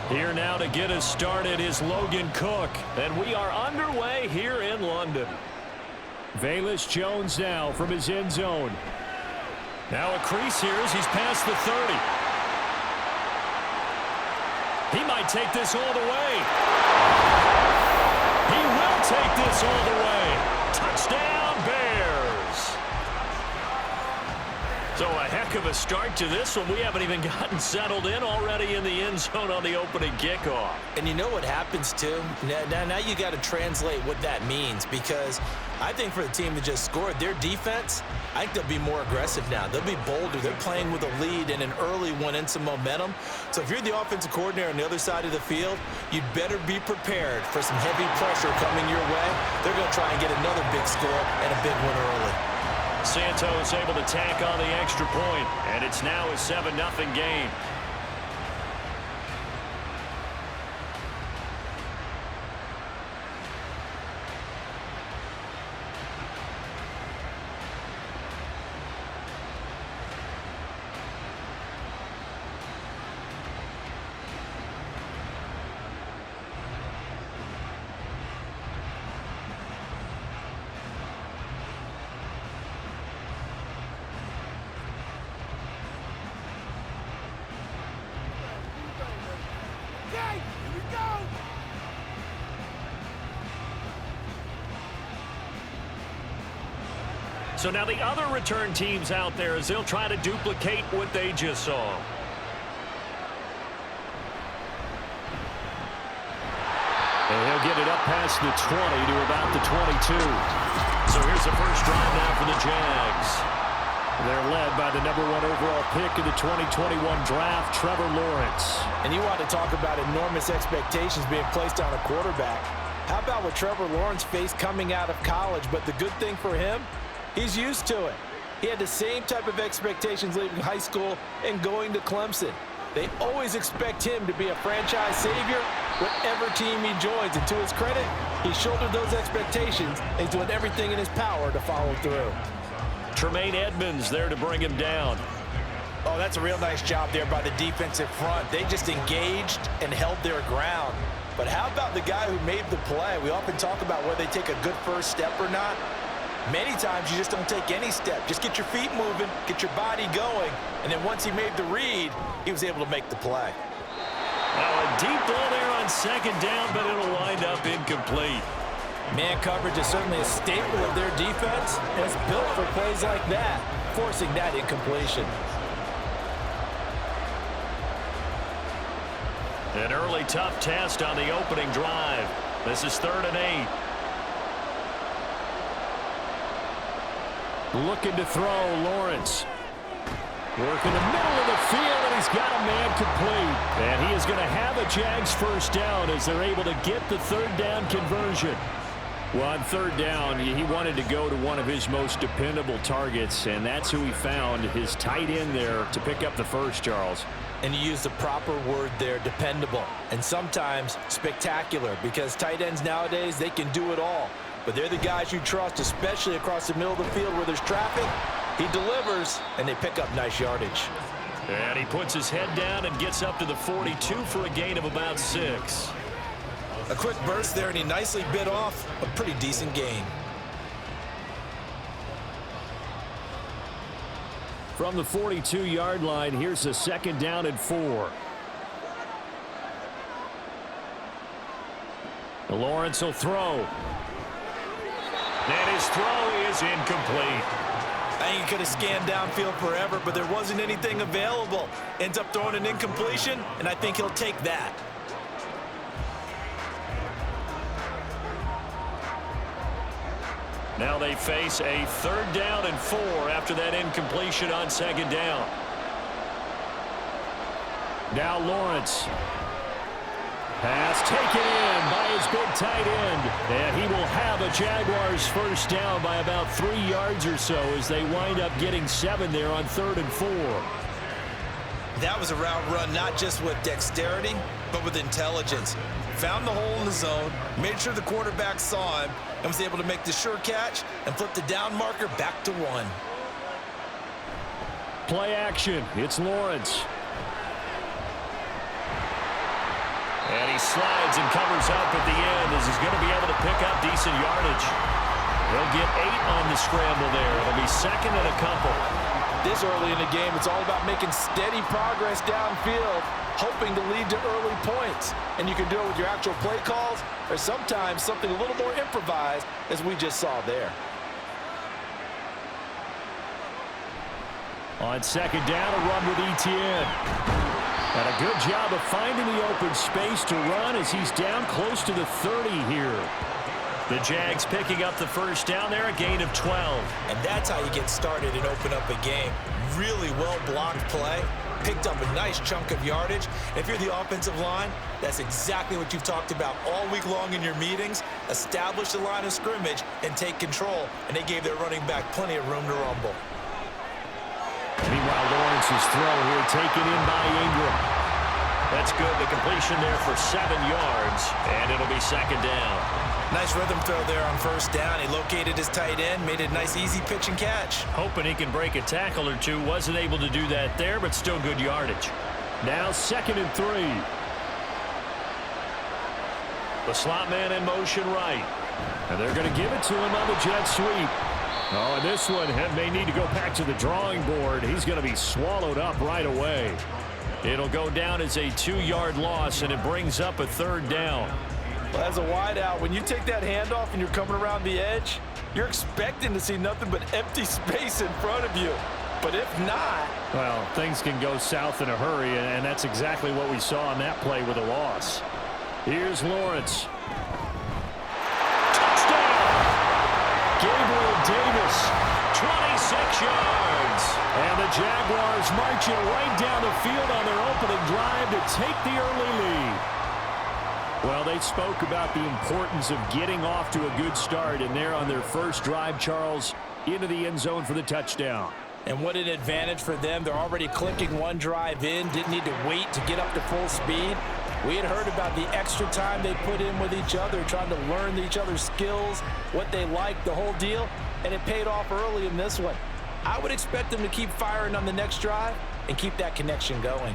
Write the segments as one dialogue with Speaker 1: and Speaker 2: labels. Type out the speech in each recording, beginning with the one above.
Speaker 1: Here now to get us started is Logan Cook. And we are underway here in London. Velus Jones now from his end zone. Now a crease here as he's past the 30. He might take this all the way. He will take this all the way. Touchdown, Bears. So a heck of a start to this one. We haven't even gotten settled in already in the end zone on the opening kickoff.
Speaker 2: And you know what happens, too? Now you got to translate what that means, because I think for the team that just scored, their defense, I think they'll be more aggressive now. They'll be bolder. They're playing with a lead and an early one and some momentum. So if you're the offensive coordinator on the other side of the field, you'd better be prepared for some heavy pressure coming your way. They're going to try and get another big score and a big one early.
Speaker 1: Santos able to tack on the extra point, and it's now a 7-0 game. So now the other return teams out there as they'll try to duplicate what they just saw. And he'll get it up past the 20 to about the 22. So here's the first drive now for the Jags. They're led by the #1 overall pick in the 2021 draft, Trevor Lawrence.
Speaker 2: And you want to talk about enormous expectations being placed on a quarterback. How about what Trevor Lawrence faced coming out of college? But the good thing for him, he's used to it. He had the same type of expectations leaving high school and going to Clemson. They always expect him to be a franchise savior, whatever team he joins. And to his credit, he shouldered those expectations and he's doing everything in his power to follow through.
Speaker 1: Tremaine Edmonds there to bring him down.
Speaker 2: Oh, that's a real nice job there by the defensive front. They just engaged and held their ground. But how about the guy who made the play? We often talk about whether they take a good first step or not. Many times you just don't take any step. Just get your feet moving, get your body going, and then once he made the read, he was able to make the play.
Speaker 1: Now a deep ball there on second down, but it'll wind up incomplete.
Speaker 2: Man coverage is certainly a staple of their defense, and it's built for plays like that, forcing that incompletion.
Speaker 1: An early tough test on the opening drive. This is 3rd and 8. Looking to throw, Lawrence. Working the middle of the field, and he's got a man complete. And he is going to have a Jags first down as they're able to get the 3rd down conversion. Well, on 3rd down, he wanted to go to one of his most dependable targets, and that's who he found, his tight end there, to pick up the first, Charles.
Speaker 2: And you use the proper word there, dependable, and sometimes spectacular, because tight ends nowadays, they can do it all. But they're the guys you trust, especially across the middle of the field where there's traffic. He delivers, and they pick up nice yardage.
Speaker 1: And he puts his head down and gets up to the 42 for a gain of about 6.
Speaker 2: A quick burst there, and he nicely bit off a pretty decent gain.
Speaker 1: From the 42-yard line, here's a 2nd down and 4. Lawrence will throw. And his throw is incomplete.
Speaker 2: I think he could have scanned downfield forever, but there wasn't anything available. Ends up throwing an incompletion, and I think he'll take that.
Speaker 1: Now they face a 3rd down and 4 after that incompletion on 2nd down. Now Lawrence. Pass taken in by his big tight end. And he will have a Jaguars first down by about 3 yards or so as they wind up getting 7 there on 3rd and 4.
Speaker 2: That was a route run not just with dexterity, but with intelligence. Found the hole in the zone, made sure the quarterback saw him, and was able to make the sure catch and flip the down marker back to 1.
Speaker 1: Play action. It's Lawrence. he slides and covers up at the end as he's going to be able to pick up decent yardage. He'll get 8 on the scramble there. It'll be second and a couple.
Speaker 2: This early in the game, it's all about making steady progress downfield, hoping to lead to early points. And you can do it with your actual play calls or sometimes something a little more improvised, as we just saw there.
Speaker 1: On second down, a run with Etienne. And a good job of finding the open space to run as he's down close to the 30 here. The Jags picking up the first down there, a gain of 12.
Speaker 2: And that's how you get started and open up a game. Really well-blocked play, picked up a nice chunk of yardage. And if you're the offensive line, that's exactly what you've talked about all week long in your meetings. Establish the line of scrimmage and take control. And they gave their running back plenty of room to rumble.
Speaker 1: Meanwhile, Lawrence's throw here taken in by Ingram. That's good. The completion there for 7 yards, and it'll be second down.
Speaker 2: Nice rhythm throw there on first down. He located his tight end, made it a nice, easy pitch and catch.
Speaker 1: Hoping he can break a tackle or two. Wasn't able to do that there, but still good yardage. Now second and 3. The slot man in motion right. And they're going to give it to him on the jet sweep. Oh, and this one may need to go back to the drawing board. He's going to be swallowed up right away. It'll go down as a 2-yard loss, and it brings up a third down.
Speaker 2: Well, as a wideout, when you take that handoff and you're coming around the edge, you're expecting to see nothing but empty space in front of you. But if not...
Speaker 1: well, things can go south in a hurry, and that's exactly what we saw on that play with a loss. Here's Lawrence. Gabriel Davis, 26 yards. And the Jaguars marching right down the field on their opening drive to take the early lead. Well, they spoke about the importance of getting off to a good start, and they're on their first drive, Charles, into the end zone for the touchdown.
Speaker 2: And what an advantage for them. They're already clicking one drive in, didn't need to wait to get up to full speed. We had heard about the extra time they put in with each other, trying to learn each other's skills, what they like, the whole deal, and it paid off early in this one. I would expect them to keep firing on the next drive and keep that connection going.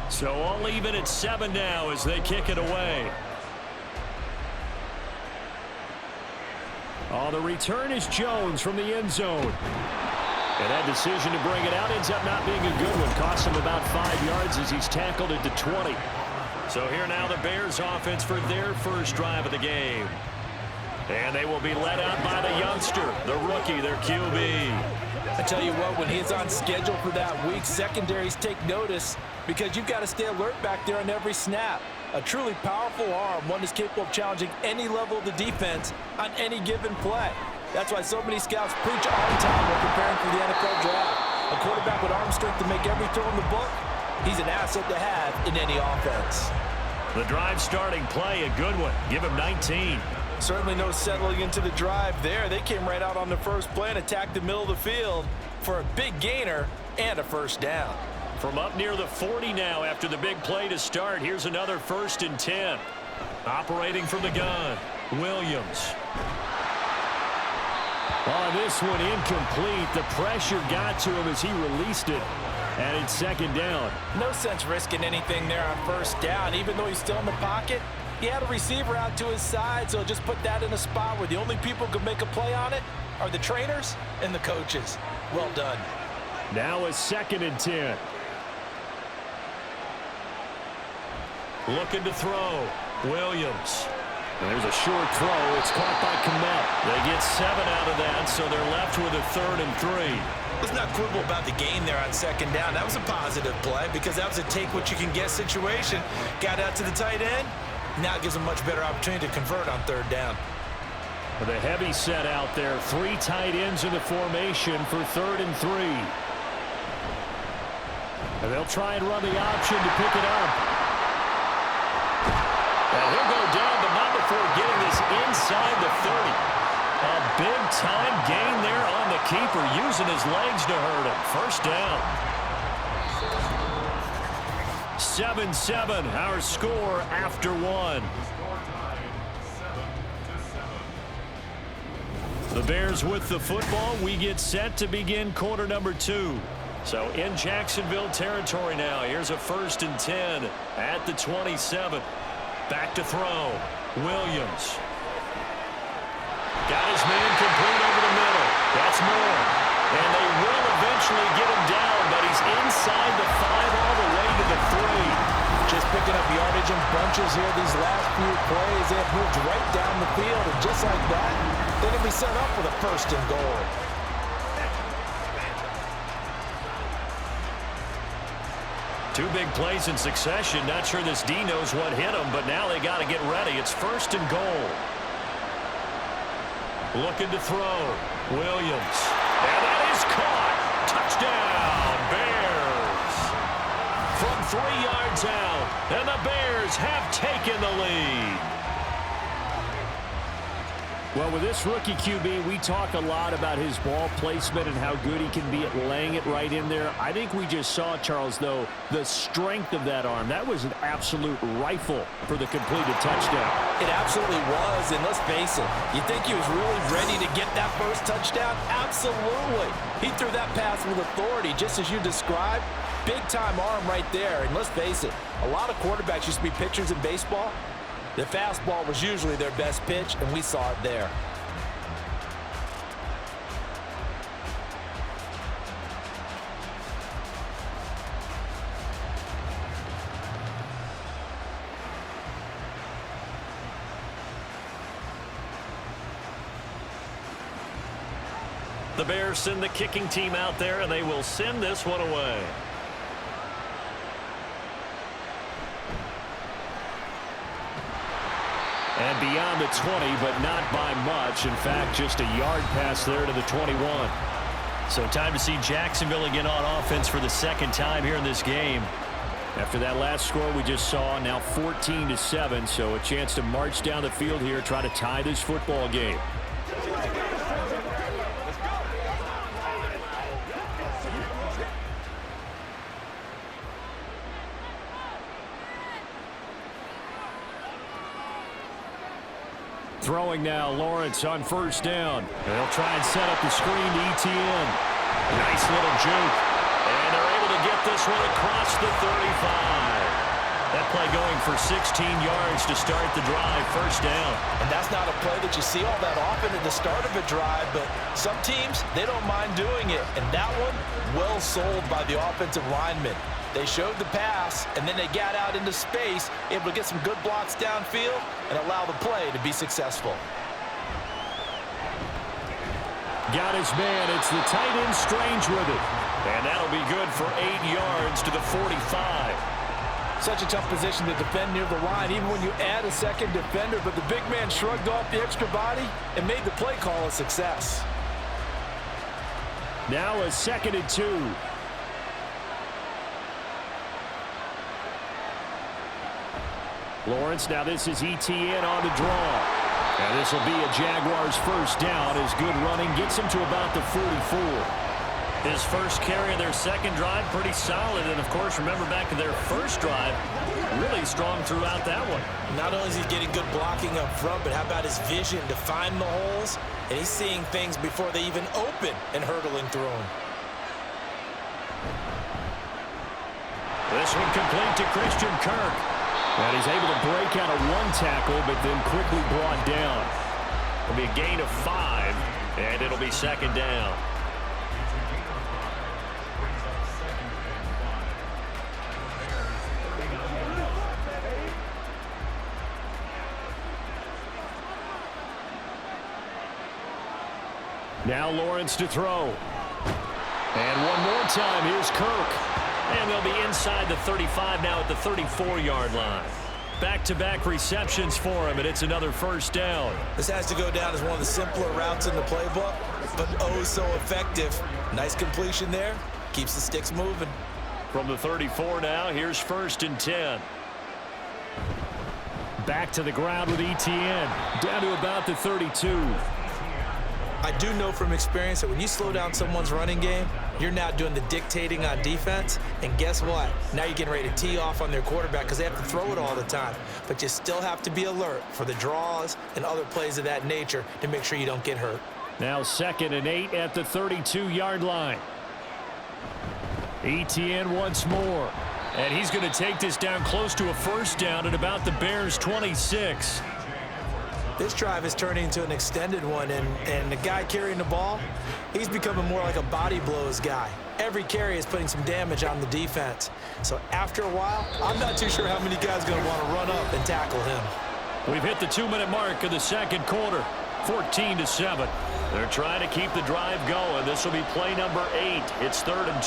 Speaker 1: So all even at 7 now as they kick it away. Oh, the return is Jones from the end zone. And that decision to bring it out ends up not being a good one. Costs him about 5 yards as he's tackled at the 20. So here now the Bears offense for their first drive of the game. And they will be led out by the youngster, the rookie, their QB.
Speaker 2: I tell you what, when he's on schedule for that week, secondaries take notice because you've got to stay alert back there on every snap. A truly powerful arm, one that's capable of challenging any level of the defense on any given play. That's why so many scouts preach arm time when preparing for the NFL draft. A quarterback with arm strength to make every throw in the book, he's an asset to have in any offense.
Speaker 1: The drive starting play, a good one. Give him 19.
Speaker 2: Certainly no settling into the drive there. They came right out on the first play and attacked the middle of the field for a big gainer and a first down.
Speaker 1: From up near the 40 now after the big play to start. Here's another 1st and 10. Operating from the gun, Williams. Oh, this one incomplete. The pressure got to him as he released it. And it's second down.
Speaker 2: No sense risking anything there on first down. Even though he's still in the pocket, he had a receiver out to his side, so just put that in a spot where the only people who can make a play on it are the trainers and the coaches. Well done.
Speaker 1: Now a 2nd and 10. Looking to throw. Williams. And there's a short throw. It's caught by Kmet. They get 7 out of that, so they're left with a 3rd and 3.
Speaker 2: Let's not quibble about the gain there on second down. That was a positive play because that was a take-what-you-can-get situation. Got out to the tight end. Now it gives them much better opportunity to convert on 3rd down.
Speaker 1: With a heavy set out there. 3 tight ends in the formation for 3rd and 3. And they'll try and run the option to pick it up. And he'll go down, but not before getting this inside the 30. A big-time gain there on the keeper, using his legs to hurt him. First down. 7-7, our score after 1. The Bears with the football. We get set to begin quarter number 2. So in Jacksonville territory now. Here's a 1st and 10 at the 27. Back to throw. Williams. Got his man complete over the middle. That's more. And they will eventually get him down, but he's inside the 5 all the way to the 3.
Speaker 2: Just picking up yardage in bunches here these last few plays. They have moved right down the field, and just like that, they're going to be set up with a 1st and goal.
Speaker 1: Two big plays in succession. Not sure this D knows what hit him, but now they got to get ready. It's 1st and goal. Looking to throw. Williams. And that is caught. Touchdown, Bears. From 3 yards out, and the Bears have taken the lead. Well, with this rookie QB, we talk a lot about his ball placement and how good he can be at laying it right in there. I think we just saw, Charles, though, the strength of that arm. That was an absolute rifle for the completed touchdown.
Speaker 2: It absolutely was, and let's face it, you think he was really ready to get that first touchdown? Absolutely. He threw that pass with authority, just as you described. Big-time arm right there, and let's face it, a lot of quarterbacks used to be pitchers in baseball. The fastball was usually their best pitch, and we saw it there.
Speaker 1: The Bears send the kicking team out there, and they will send this one away. And beyond the 20, but not by much. In fact, just a yard pass there to the 21. So time to see Jacksonville again on offense for the 2nd time here in this game. After that last score we just saw, now 14-7. So a chance to march down the field here, try to tie this football game. Throwing now, Lawrence on 1st down. They'll try and set up the screen to ETN. Nice little juke. And they're able to get this one across the 35. That play going for 16 yards to start the drive, 1st down.
Speaker 2: And that's not a play that you see all that often at the start of a drive, but some teams, they don't mind doing it. And that one, well sold by the offensive lineman. They showed the pass, and then they got out into space, able to get some good blocks downfield and allow the play to be successful.
Speaker 1: Got his man. It's the tight end Strange with it. And that'll be good for 8 yards to the 45.
Speaker 2: Such a tough position to defend near the line, even when you add a second defender, but the big man shrugged off the extra body and made the play call a success.
Speaker 1: Now a 2nd and 2. Lawrence, now this is ETN on the draw. And this will be a Jaguars 1st down as good running gets him to about the 44. His first carry of their 2nd drive, pretty solid. And, of course, remember back to their 1st drive, really strong throughout that one.
Speaker 2: Not only is he getting good blocking up front, but how about his vision to find the holes? And he's seeing things before they even open and hurdling through them.
Speaker 1: This one complete to Christian Kirk. And he's able to break out of 1 tackle, but then quickly brought down. It'll be a gain of 5, and it'll be 2nd down. Now Lawrence to throw. And one more time, here's Kirk. And they'll be inside the 35 now at the 34-yard line. Back-to-back receptions for him, and it's another 1st down.
Speaker 2: This has to go down as one of the simpler routes in the playbook, but oh so effective. Nice completion there. Keeps the sticks moving.
Speaker 1: From the 34 now, here's 1st and 10. Back to the ground with ETN. Down to about the 32.
Speaker 2: I do know from experience that when you slow down someone's running game, you're now doing the dictating on defense. And guess what? Now you're getting ready to tee off on their quarterback because they have to throw it all the time. But you still have to be alert for the draws and other plays of that nature to make sure you don't get hurt.
Speaker 1: Now 2nd and 8 at the 32-yard line. Etienne once more. And he's going to take this down close to a first down at about the Bears' 26.
Speaker 2: This drive is turning into an extended one, and the guy carrying the ball, he's becoming more like a body blows guy. Every carry is putting some damage on the defense. So after a while, I'm not too sure how many guys are going to want to run up and tackle him.
Speaker 1: We've hit the 2-minute mark of the second quarter, 14-7. They're trying to keep the drive going. This will be play number 8. It's 3rd and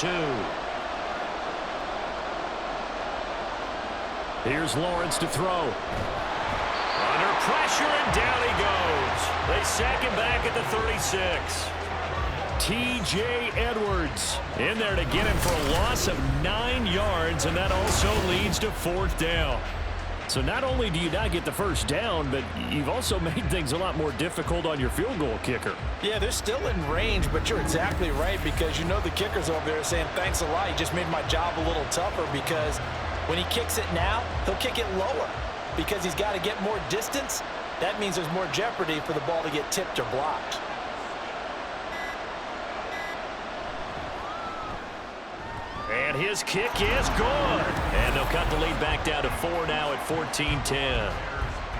Speaker 1: 2. Here's Lawrence to throw. Under pressure, and down he goes. They sack him back at the 36. T.J. Edwards in there to get him for a loss of 9 yards, and that also leads to 4th down. So not only do you not get the first down, but you've also made things a lot more difficult on your field goal kicker.
Speaker 2: Yeah, they're still in range, but you're exactly right, because you know the kicker's over there saying, thanks a lot, you just made my job a little tougher, because when he kicks it now, he'll kick it lower because he's got to get more distance. That means there's more jeopardy for the ball to get tipped or blocked.
Speaker 1: And his kick is good. And they'll cut the lead back down to 4 now at 14-10.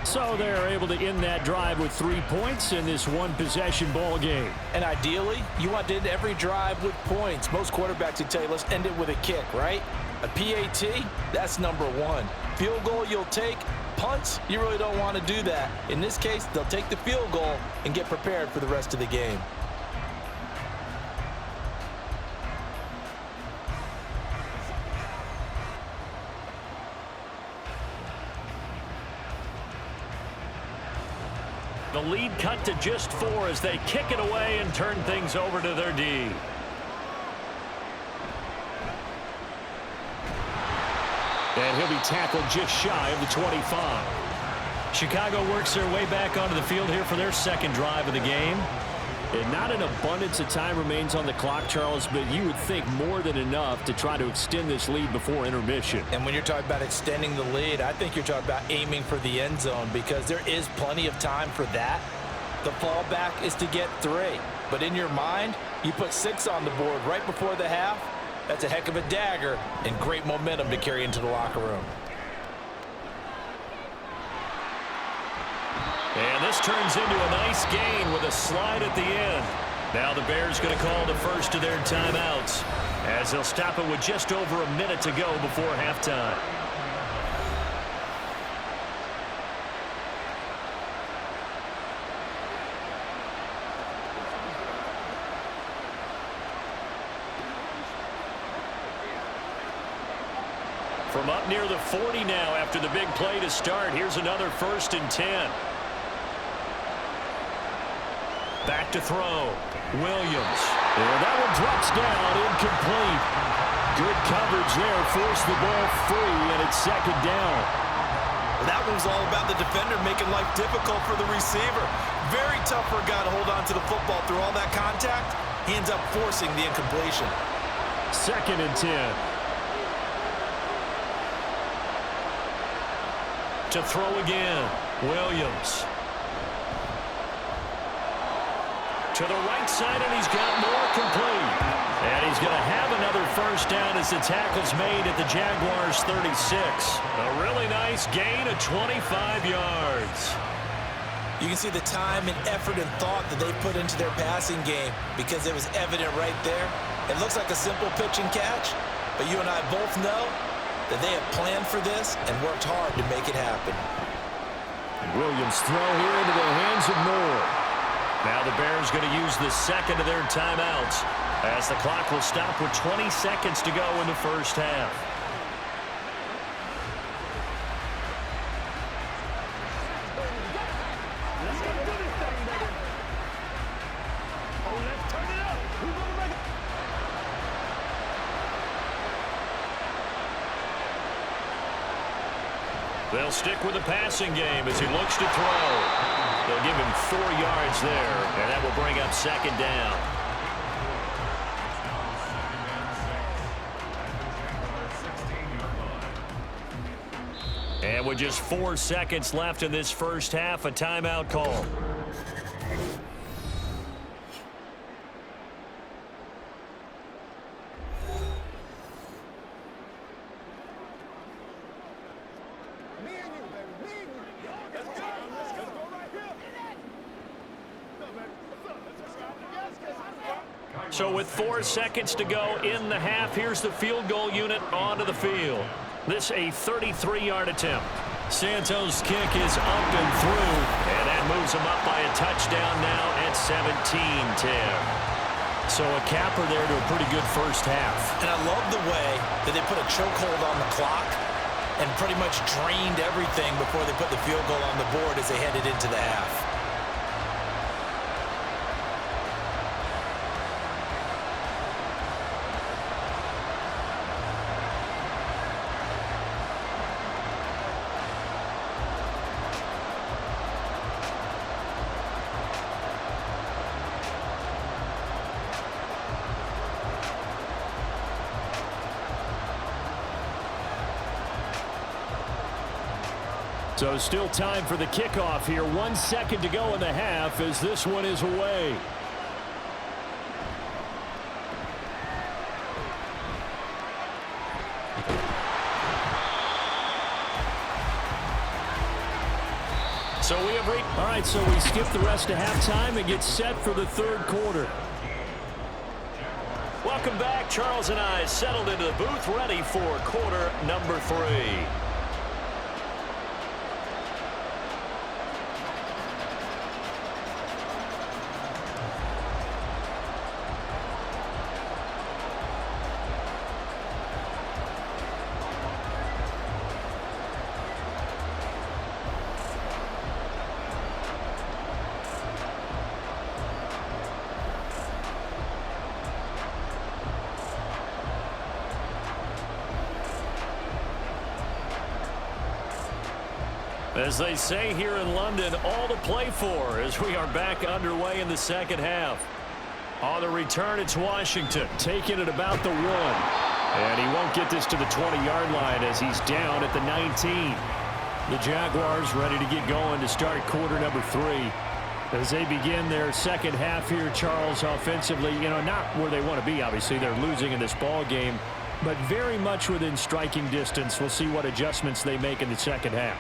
Speaker 1: So they're able to end that drive with 3 points in this one-possession ball game.
Speaker 2: And ideally, you want to end every drive with points. Most quarterbacks would tell you, let's end it with a kick, right? A PAT, that's number 1. Field goal you'll take. Punts, you really don't want to do that. In this case, they'll take the field goal and get prepared for the rest of the game.
Speaker 1: The lead cut to just 4 as they kick it away and turn things over to their D. And he'll be tackled just shy of the 25. Chicago works their way back onto the field here for their second drive of the game. And not an abundance of time remains on the clock, Charles, but you would think more than enough to try to extend this lead before intermission.
Speaker 2: And when you're talking about extending the lead, I think you're talking about aiming for the end zone, because there is plenty of time for that. The fallback is to get 3. But in your mind, you put 6 on the board right before the half. That's a heck of a dagger and great momentum to carry into the locker room.
Speaker 1: And this turns into a nice gain with a slide at the end. Now the Bears going to call the first of their timeouts, as they'll stop it with just over a minute to go before halftime. From up near the 40 now after the big play to start. Here's another 1st and 10. Back to throw. Williams. And that one drops down, incomplete. Good coverage there. Forced the ball free, and it's 2nd down.
Speaker 2: Well, that one was all about the defender making life difficult for the receiver. Very tough for a guy to hold on to the football through all that contact. He ends up forcing the incompletion.
Speaker 1: 2nd and 10. To throw again. Williams. To the right side, and he's got more complete. And he's going to have another first down as the tackle's made at the Jaguars' 36. A really nice gain of 25 yards.
Speaker 2: You can see the time and effort and thought that they put into their passing game, because it was evident right there. It looks like a simple pitch and catch, but you and I both know that they have planned for this and worked hard to make it happen.
Speaker 1: Williams throw here into the hands of Moore. Now the Bears going to use the second of their timeouts, as the clock will stop with 20 seconds to go in the first half. They'll stick with the passing game as he looks to throw. They'll give him 4 yards there, and that will bring up 2nd down. And with just 4 seconds left in this first half, a timeout call. So with 4 seconds to go in the half, here's the field goal unit onto the field. This a 33-yard attempt. Santos' kick is up and through, and that moves him up by a touchdown now at 17-10. So a capper there to a pretty good first half.
Speaker 2: And I love the way that they put a chokehold on the clock and pretty much drained everything before they put the field goal on the board as they headed into the half.
Speaker 1: So still time for the kickoff here. 1 second to go in the half as this one is away. So we have all right, so we skip the rest of halftime and get set for the third quarter. Welcome back. Charles and I settled into the booth ready for quarter number 3. As they say here in London, all to play for as we are back underway in the second half. On the return, it's Washington taking it about the 1. And he won't get this to the 20-yard line as he's down at the 19. The Jaguars ready to get going to start quarter number 3. As they begin their second half here, Charles, offensively, not where they want to be, obviously. They're losing in this ball game, but very much within striking distance. We'll see what adjustments they make in the second half.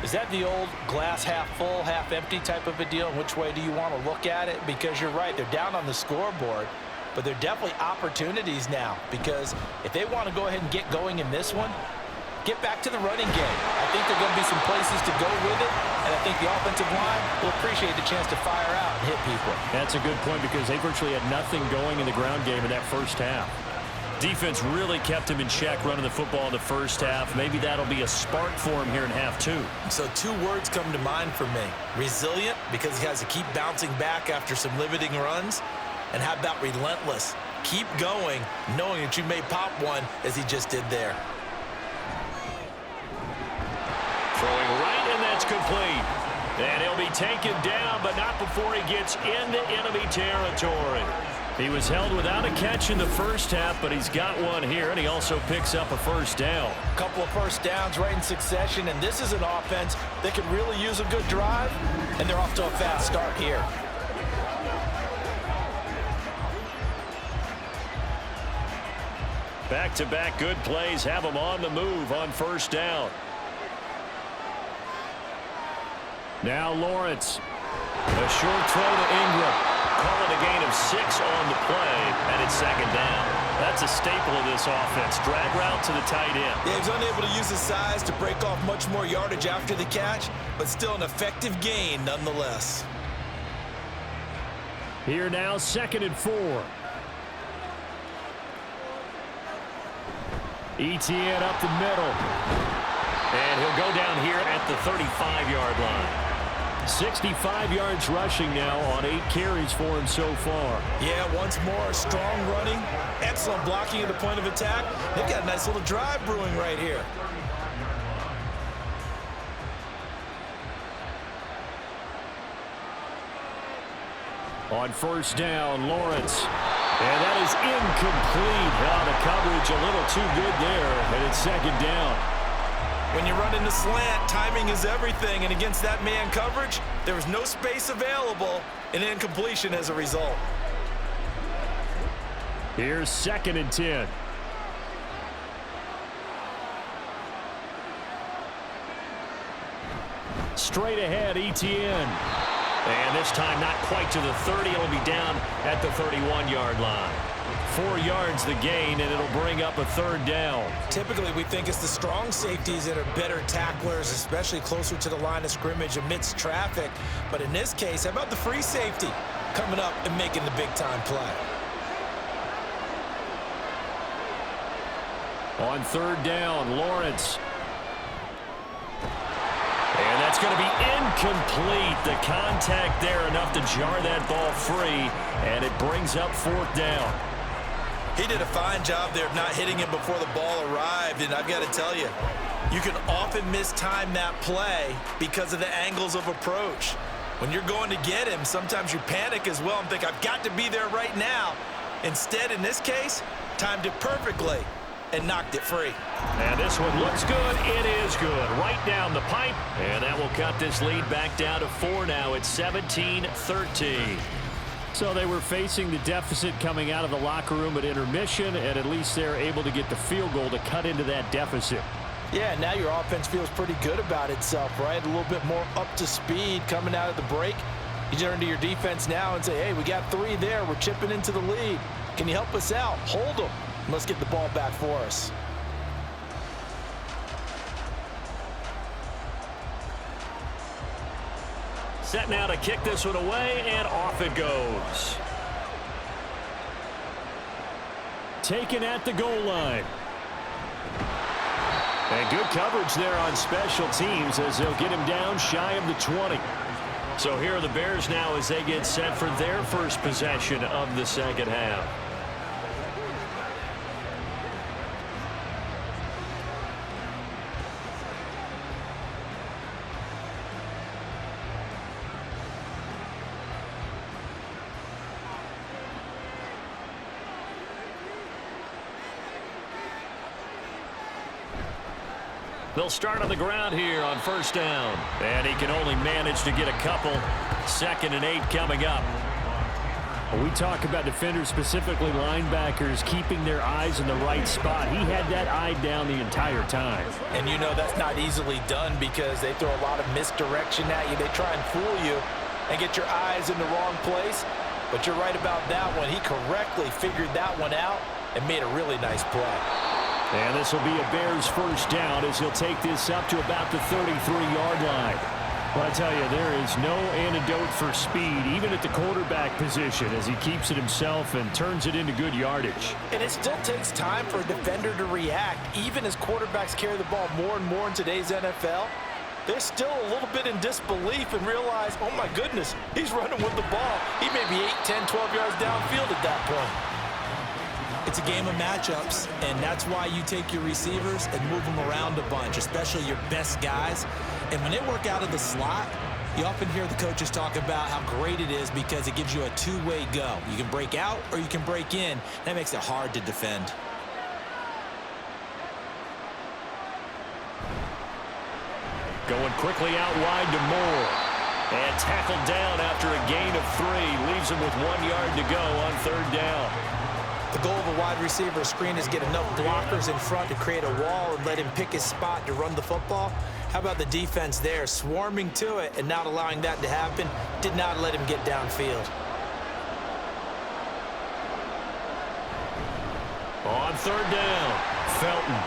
Speaker 2: Is that the old glass half full, half empty type of a deal? Which way do you want to look at it? Because you're right, they're down on the scoreboard, but they're definitely opportunities now. Because if they want to go ahead and get going in this one, get back to the running game. I think there are going to be some places to go with it, and I think the offensive line will appreciate the chance to fire out and hit people.
Speaker 1: That's a good point because they virtually had nothing going in the ground game in that first half. Defense really kept him in check running the football in the first half. Maybe that'll be a spark for him here in half 2.
Speaker 2: So 2 words come to mind for me. Resilient, because he has to keep bouncing back after some limiting runs. And how about relentless? Keep going, knowing that you may pop one as he just did there.
Speaker 1: Throwing right, and that's complete. And he'll be taken down, but not before he gets into enemy territory. He was held without a catch in the first half, but he's got one here, and he also picks up a first down.
Speaker 2: A couple of first downs right in succession, and this is an offense that could really use a good drive, and they're off to a fast start here.
Speaker 1: Back-to-back good plays have them on the move on first down. Now Lawrence. A short throw to Ingram. Call it a gain of 6 on the play, and it's second down. That's a staple of this offense. Drag route to the tight end.
Speaker 2: Yeah, he was unable to use his size to break off much more yardage after the catch, but still an effective gain nonetheless.
Speaker 1: Here now, 2nd and 4. Etienne up the middle. And he'll go down here at the 35-yard line. 65 yards rushing now on 8 carries for him so far.
Speaker 2: Yeah, once more, strong running, excellent blocking at the point of attack. They've got a nice little drive brewing right here.
Speaker 1: On first down, Lawrence. And that is incomplete. The coverage a little too good there, and it's second down.
Speaker 2: When you run into slant, timing is everything, and against that man coverage, there was no space available, and incompletion as a result.
Speaker 1: Here's 2nd and 10. Straight ahead, Etienne. And this time not quite to the 30. It'll be down at the 31-yard line. 4 yards the gain, and it'll bring up a third down.
Speaker 2: Typically, we think it's the strong safeties that are better tacklers, especially closer to the line of scrimmage amidst traffic. But in this case, how about the free safety coming up and making the big-time play?
Speaker 1: On third down, Lawrence. And that's going to be incomplete. The contact there enough to jar that ball free, and it brings up fourth down.
Speaker 2: He did a fine job there of not hitting him before the ball arrived, and I've got to tell you, you can often mistime that play because of the angles of approach. When you're going to get him, sometimes you panic as well and think, I've got to be there right now. Instead, in this case, timed it perfectly and knocked it free.
Speaker 1: And this one looks good. It is good. Right down the pipe. And that will cut this lead back down to 4 now. It's 17-13. So they were facing the deficit coming out of the locker room at intermission, and at least they're able to get the field goal to cut into that deficit.
Speaker 2: Yeah, now your offense feels pretty good about itself, right? A little bit more up to speed coming out of the break. You turn to your defense now and say, hey, we got 3 there. We're chipping into the lead. Can you help us out? Hold them. Let's get the ball back for us.
Speaker 1: Set now to kick this one away, and off it goes. Taken at the goal line. And good coverage there on special teams as they'll get him down shy of the 20. So here are the Bears now as they get set for their first possession of the second half. They'll start on the ground here on first down. And he can only manage to get a couple. 2nd and 8 coming up. When we talk about defenders, specifically linebackers, keeping their eyes in the right spot. He had that eye down the entire time.
Speaker 2: And you know that's not easily done because they throw a lot of misdirection at you. They try and fool you and get your eyes in the wrong place. But you're right about that one. He correctly figured that one out and made a really nice play.
Speaker 1: And this will be a Bears first down as he'll take this up to about the 33-yard line. Well, I tell you, there is no antidote for speed, even at the quarterback position, as he keeps it himself and turns it into good yardage.
Speaker 2: And it still takes time for a defender to react. Even as quarterbacks carry the ball more and more in today's NFL, they're still a little bit in disbelief and realize, oh my goodness, he's running with the ball. He may be 8, 10, 12 yards downfield at that point. It's a game of matchups, and that's why you take your receivers and move them around a bunch, especially your best guys. And when they work out of the slot, you often hear the coaches talk about how great it is because it gives you a two-way go. You can break out or you can break in. That makes it hard to defend.
Speaker 1: Going quickly out wide to Moore. And tackled down after a gain of 3. Leaves him with 1 yard to go on third down.
Speaker 2: The goal of a wide receiver screen is get enough blockers in front to create a wall and let him pick his spot to run the football. How about the defense there, swarming to it and not allowing that to happen? Did not let him get downfield.
Speaker 1: On third down, Felton.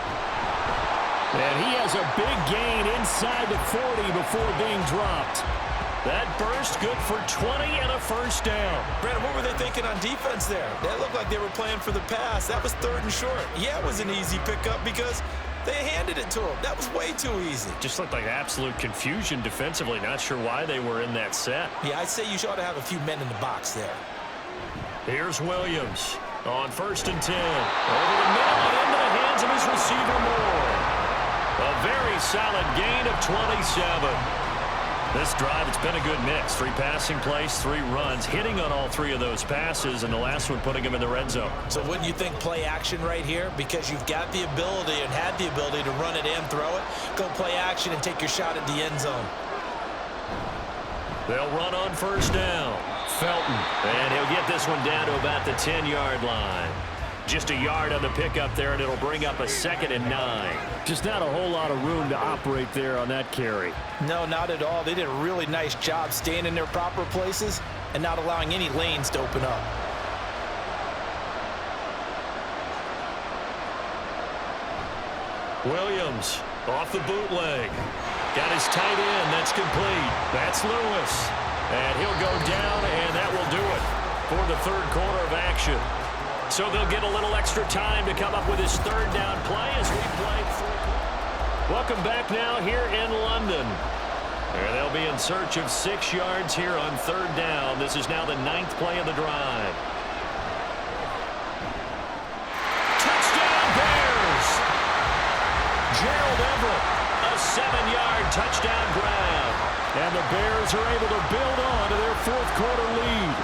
Speaker 1: And he has a big gain inside the 40 before being dropped. That burst good for 20 and a first down.
Speaker 2: Brandon, what were they thinking on defense there? That looked like they were playing for the pass. That was 3rd and short. Yeah, it was an easy pickup because they handed it to him. That was way too easy.
Speaker 1: Just looked like absolute confusion defensively. Not sure why they were in that set.
Speaker 2: Yeah, I'd say you ought to have a few men in the box there.
Speaker 1: Here's Williams on 1st and 10. Over the middle and into the hands of his receiver Moore. A very solid gain of 27. This drive, it's been a good mix. 3 passing plays, 3 runs, hitting on all 3 of those passes, and the last one putting him in the red zone.
Speaker 2: So wouldn't you think play action right here? Because you've got the ability and had the ability to run it and throw it. Go play action and take your shot at the end zone.
Speaker 1: They'll run on first down. Felton, and he'll get this one down to about the 10-yard line. Just a yard on the pickup there, and it'll bring up a 2nd and 9. Just not a whole lot of room to operate there on that carry.
Speaker 2: No, not at all. They did a really nice job staying in their proper places and not allowing any lanes to open up.
Speaker 1: Williams off the bootleg. Got his tight end. That's complete. That's Lewis. And he'll go down, and that will do it for the third quarter of action. So they'll get a little extra time to come up with his third down play as we play through. Welcome back now here in London. And they'll be in search of 6 yards here on third down. This is now the 9th play of the drive. Touchdown Bears! Gerald Everett, a 7-yard touchdown grab. And the Bears are able to build on to their fourth quarter lead.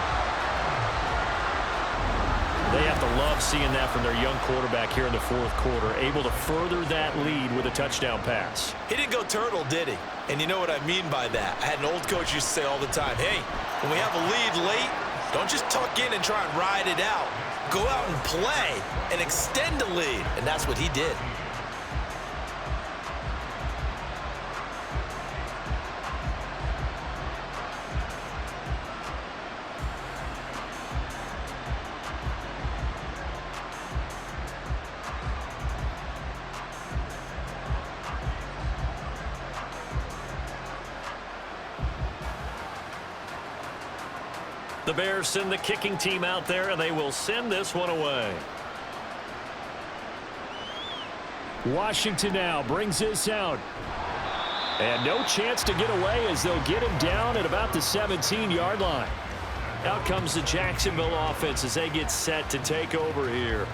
Speaker 1: They have to love seeing that from their young quarterback here in the fourth quarter, able to further that lead with a touchdown pass.
Speaker 2: He didn't go turtle, did he? And you know what I mean by that. I had an old coach used to say all the time, hey, when we have a lead late, don't just tuck in and try and ride it out. Go out and play and extend the lead. And that's what he did.
Speaker 1: The Bears send the kicking team out there, and they will send this one away. Washington now brings this out. And no chance to get away as they'll get him down at about the 17-yard line. Out comes the Jacksonville offense as they get set to take over here.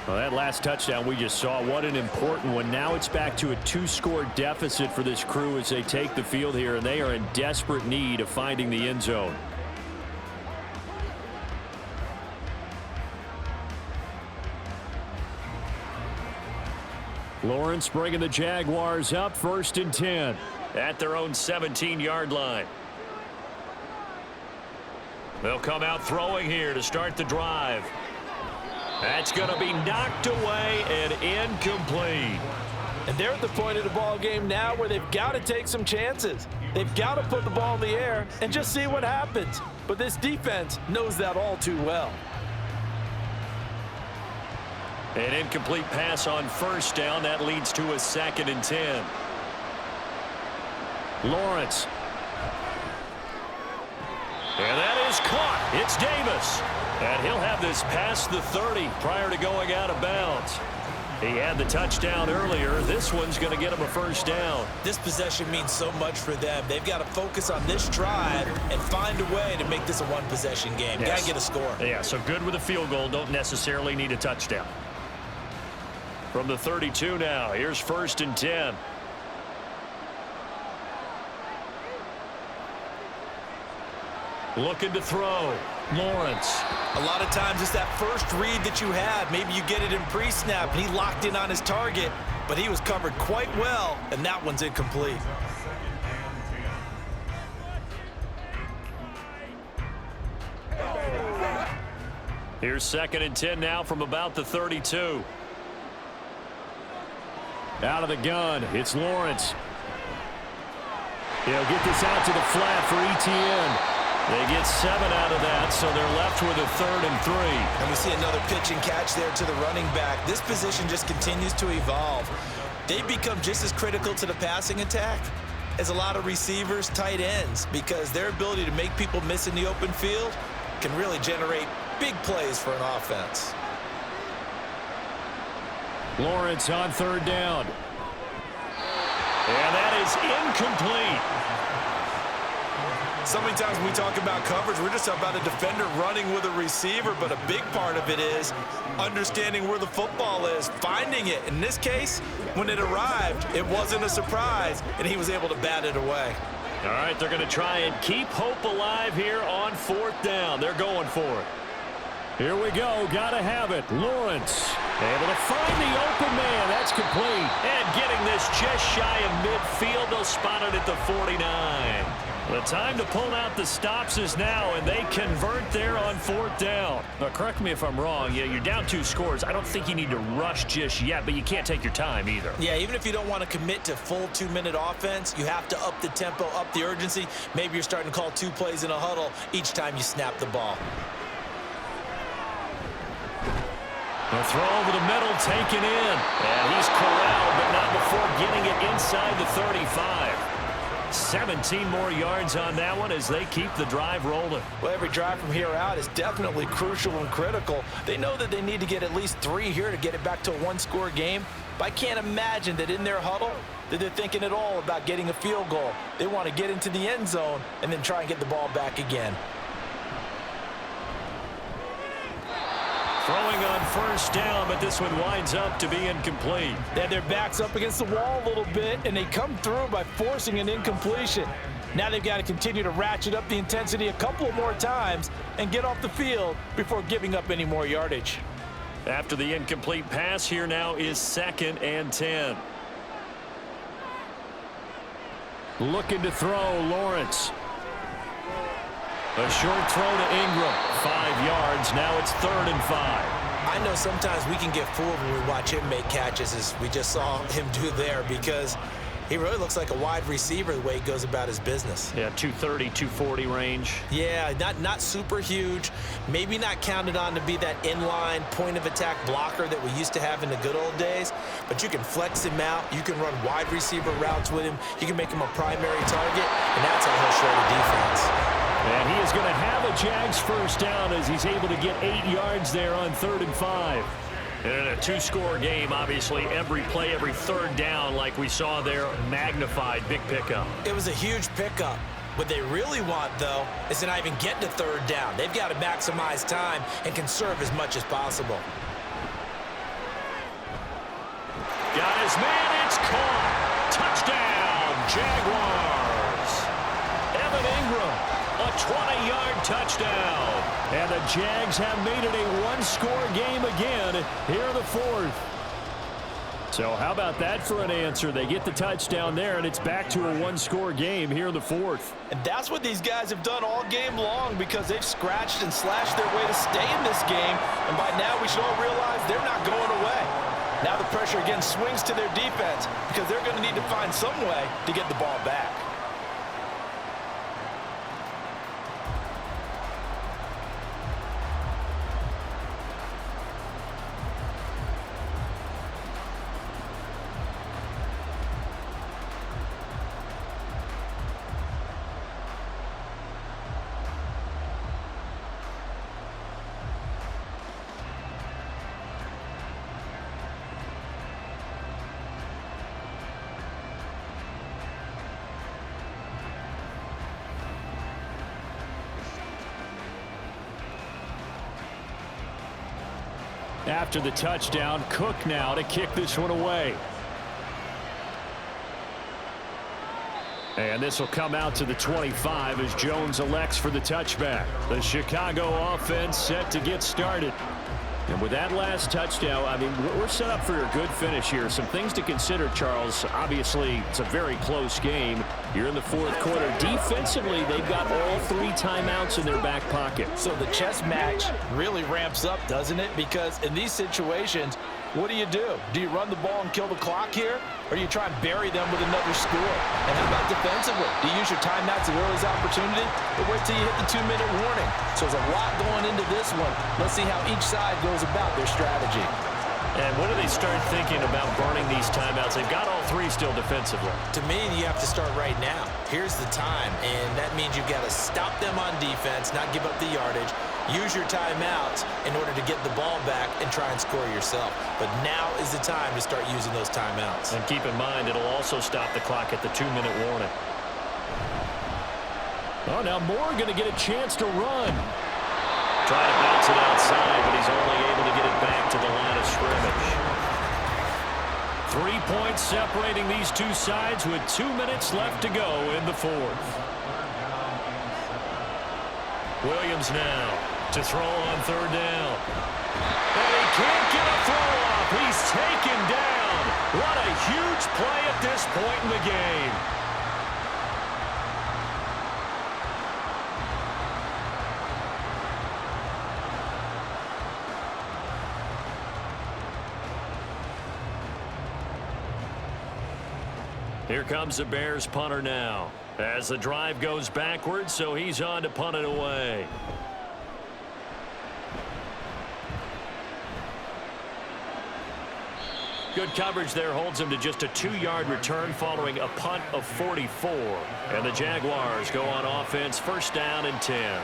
Speaker 1: Well, that last touchdown we just saw, what an important one. Now it's back to a 2-score deficit for this crew as they take the field here, and they are in desperate need of finding the end zone. Lawrence bringing the Jaguars up, 1st and 10 at their own 17-yard line. They'll come out throwing here to start the drive. That's going to be knocked away and incomplete.
Speaker 2: And they're at the point of the ball game now where they've got to take some chances. They've got to put the ball in the air and just see what happens. But this defense knows that all too well.
Speaker 1: An incomplete pass on 1st down. That leads to a 2nd and 10. Lawrence. And that is caught. It's Davis. And he'll have this past the 30 prior to going out of bounds. He had the touchdown earlier. This one's going to get him a 1st down.
Speaker 2: This possession means so much for them. They've got to focus on this drive and find a way to make this a one-possession game.
Speaker 1: Yes.
Speaker 2: Got to get a score.
Speaker 1: Yeah, so good with a field goal. Don't necessarily need a touchdown. From the 32 now, here's 1st and 10. Looking to throw. Lawrence.
Speaker 2: A lot of times it's that first read that you have. Maybe you get it in pre-snap, and he locked in on his target, but he was covered quite well, and that one's incomplete.
Speaker 1: Here's 2nd and 10 now from about the 32. Out of the gun, it's Lawrence. He'll get this out to the flat for ETN. They get 7 out of that, so they're left with a 3rd and 3.
Speaker 2: And we see another pitch and catch there to the running back. This position just continues to evolve. They become just as critical to the passing attack as a lot of receivers, tight ends, because their ability to make people miss in the open field can really generate big plays for an offense.
Speaker 1: Lawrence on 3rd down. And that is incomplete.
Speaker 2: So many times when we talk about coverage, we're just talking about a defender running with a receiver, but a big part of it is understanding where the football is, finding it. In this case, when it arrived, it wasn't a surprise, and he was able to bat it away.
Speaker 1: All right, they're going to try and keep hope alive here on 4th down. They're going for it. Here we go. Got to have it. Lawrence able to find the open man. That's complete. And getting this just shy of midfield. They'll spot it at the 49. The time to pull out the stops is now, and they convert there on 4th down. Now, correct me if I'm wrong. Yeah, you're down 2 scores. I don't think you need to rush just yet, but you can't take your time either.
Speaker 2: Yeah, even if you don't want to commit to full 2-minute offense, you have to up the tempo, up the urgency. Maybe you're starting to call 2 plays in a huddle each time you snap the ball.
Speaker 1: The throw over the middle, taken in. And he's corralled, but not before getting it inside the 35. 17 more yards on that one as they keep the drive rolling.
Speaker 2: Well, every drive from here out is definitely crucial and critical. They know that they need to get at least 3 here to get it back to a 1-score game. But I can't imagine that in their huddle that they're thinking at all about getting a field goal. They want to get into the end zone and then try and get the ball back again.
Speaker 1: Throwing on 1st down, but this one winds up to be incomplete.
Speaker 2: They had their backs up against the wall a little bit, and they come through by forcing an incompletion. Now they've got to continue to ratchet up the intensity a couple more times and get off the field before giving up any more yardage.
Speaker 1: After the incomplete pass, here now is 2nd and 10. Looking to throw, Lawrence. A short throw to Ingram. 5 yards. Now it's 3rd and 5.
Speaker 2: I know sometimes we can get fooled when we watch him make catches, as we just saw him do there, because he really looks like a wide receiver the way he goes about his business.
Speaker 1: Yeah, 230, 240 range.
Speaker 2: Yeah, not super huge. Maybe not counted on to be that inline point-of-attack blocker that we used to have in the good old days, but you can flex him out. You can run wide receiver routes with him. You can make him a primary target, and that's how he'll shred a defense.
Speaker 1: And he is going to have a Jags 1st down as he's able to get 8 yards there on 3rd and 5. And in a 2-score game, obviously, every play, every 3rd down, like we saw there, magnified, big pickup.
Speaker 2: It was a huge pickup. What they really want, though, is to not even get to 3rd down. They've got to maximize time and conserve as much as possible.
Speaker 1: Got his man, it's caught. Touchdown, Jaguars. Evan Ingram. A 20-yard touchdown. And the Jags have made it a 1-score game again here in the 4th. So how about that for an answer? They get the touchdown there, and it's back to a 1-score game here in the 4th.
Speaker 2: And that's what these guys have done all game long, because they've scratched and slashed their way to stay in this game. And by now we should all realize they're not going away. Now the pressure again swings to their defense, because they're going to need to find some way to get the ball back.
Speaker 1: After the touchdown, Cook now to kick this one away. And this will come out to the 25 as Jones elects for the touchback. The Chicago offense set to get started. And with that last touchdown, I mean, we're set up for a good finish here. Some things to consider, Charles. Obviously, it's a very close game. You're in the 4th quarter. Defensively, they've got all 3 timeouts in their back pocket.
Speaker 2: So the chess match really ramps up, doesn't it? Because in these situations, what do? Do you run the ball and kill the clock here? Or do you try and bury them with another score? And how about defensively? Do you use your timeouts at earliest opportunity, or wait till you hit the 2-minute warning? So there's a lot going into this one. Let's see how each side goes about their strategy.
Speaker 1: And when do they start thinking about burning these timeouts? They've got all 3 still defensively.
Speaker 2: To me, you have to start right now. Here's the time, and that means you've got to stop them on defense, not give up the yardage. Use your timeouts in order to get the ball back and try and score yourself. But now is the time to start using those timeouts.
Speaker 1: And keep in mind, it'll also stop the clock at the 2-minute warning. Oh, now Moore going to get a chance to run. Trying to bounce it outside, but he's only able to get it back to the line of scrimmage. 3 points separating these two sides with 2 minutes left to go in the 4th. Williams now to throw on 3rd down. And he can't get a throw off. He's taken down. What a huge play at this point in the game. Here comes the Bears punter now. As the drive goes backwards, so he's on to punt it away. Good coverage there holds him to just a 2-yard return following a punt of 44. And the Jaguars go on offense, first down and 10.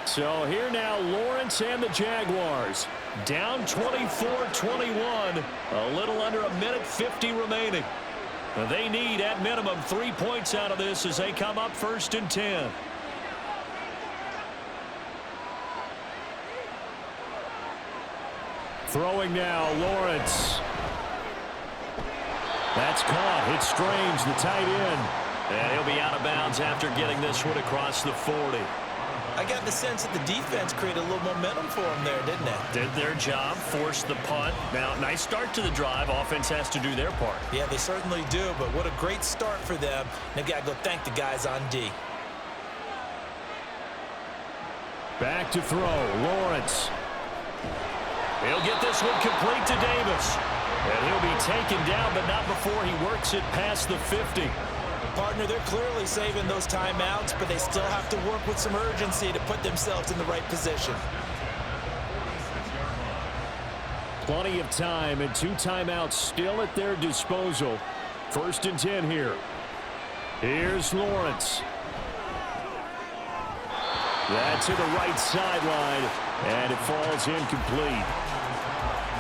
Speaker 1: So here now, Lawrence and the Jaguars. Down 24-21. A little under a minute 50 remaining. They need, at minimum, 3 points out of this as they come up first and 10. Throwing now, Lawrence. That's caught. It's Strange, the tight end. And he'll be out of bounds after getting this one across the 40.
Speaker 2: I got the sense that the defense created a little momentum for them there, didn't it?
Speaker 1: Did their job, forced the punt. Now, nice start to the drive. Offense has to do their part.
Speaker 2: Yeah, they certainly do, but what a great start for them. They've got to go thank the guys on D.
Speaker 1: Back to throw, Lawrence. He'll get this one complete to Davis. And he'll be taken down, but not before he works it past the 50.
Speaker 2: Partner, they're clearly saving those timeouts, but they still have to work with some urgency to put themselves in the right position.
Speaker 1: Plenty of time and 2 timeouts still at their disposal. First and 10 here. Here's Lawrence. That's to the right sideline, and it falls incomplete.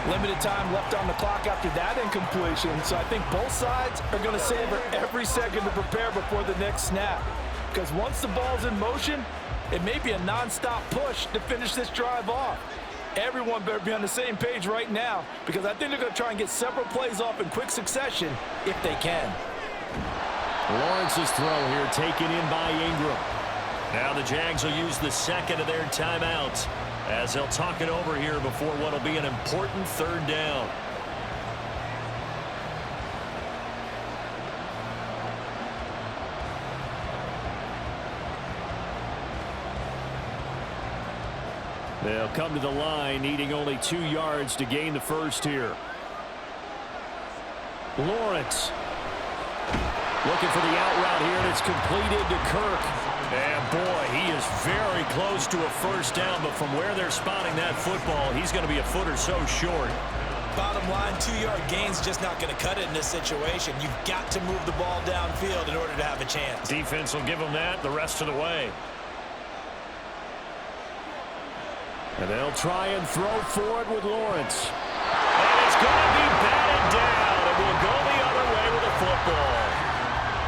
Speaker 2: Limited time left on the clock after that incompletion, so I think both sides are going to savor every second to prepare before the next snap. Because once the ball's in motion, it may be a non-stop push to finish this drive off. Everyone better be on the same page right now, because I think they're going to try and get several plays off in quick succession if they can.
Speaker 1: Lawrence's throw here taken in by Ingram. Now the Jags will use the second of their timeouts as they'll talk it over here before what will be an important third down. They'll come to the line needing only 2 yards to gain the first here. Lawrence looking for the out route here, and it's completed to Kirk. And boy, he is very close to a first down, but from where they're spotting that football, he's going to be a foot or so short.
Speaker 2: Bottom line, 2-yard gain's just not going to cut it in this situation. You've got to move the ball downfield in order to have a chance.
Speaker 1: Defense will give them that the rest of the way. And they'll try and throw forward with Lawrence. And it's going to be batted down, and will go the other way with the football.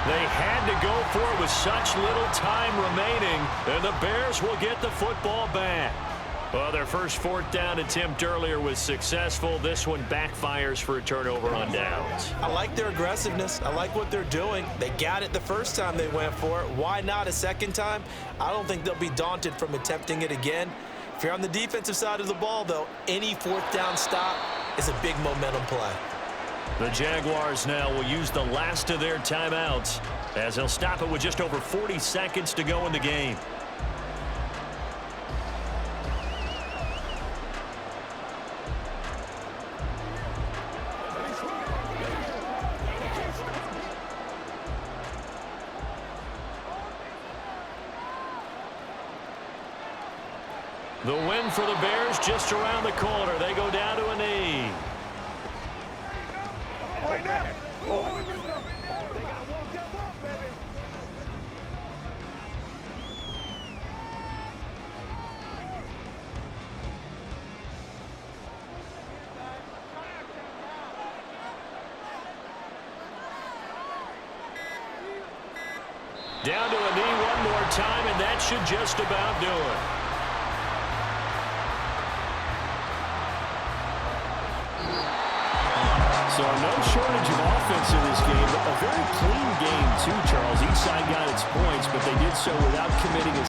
Speaker 1: They had to go for it with such little time remaining, and the Bears will get the football back. Well, their first 4th down attempt earlier was successful. This one backfires for a turnover on downs.
Speaker 2: I like their aggressiveness. I like what they're doing. They got it the first time they went for it. Why not a second time? I don't think they'll be daunted from attempting it again. If you're on the defensive side of the ball, though, any 4th down stop is a big momentum play.
Speaker 1: The Jaguars now will use the last of their timeouts as they'll stop it with just over 40 seconds to go in the game. The win for the Bears just around the corner. They go down to a knee. Down to a knee one more time, and that should just about do it. So no shortage of offense in this game, but a very clean game too, Charles. Each side got its points, but they did so without committing a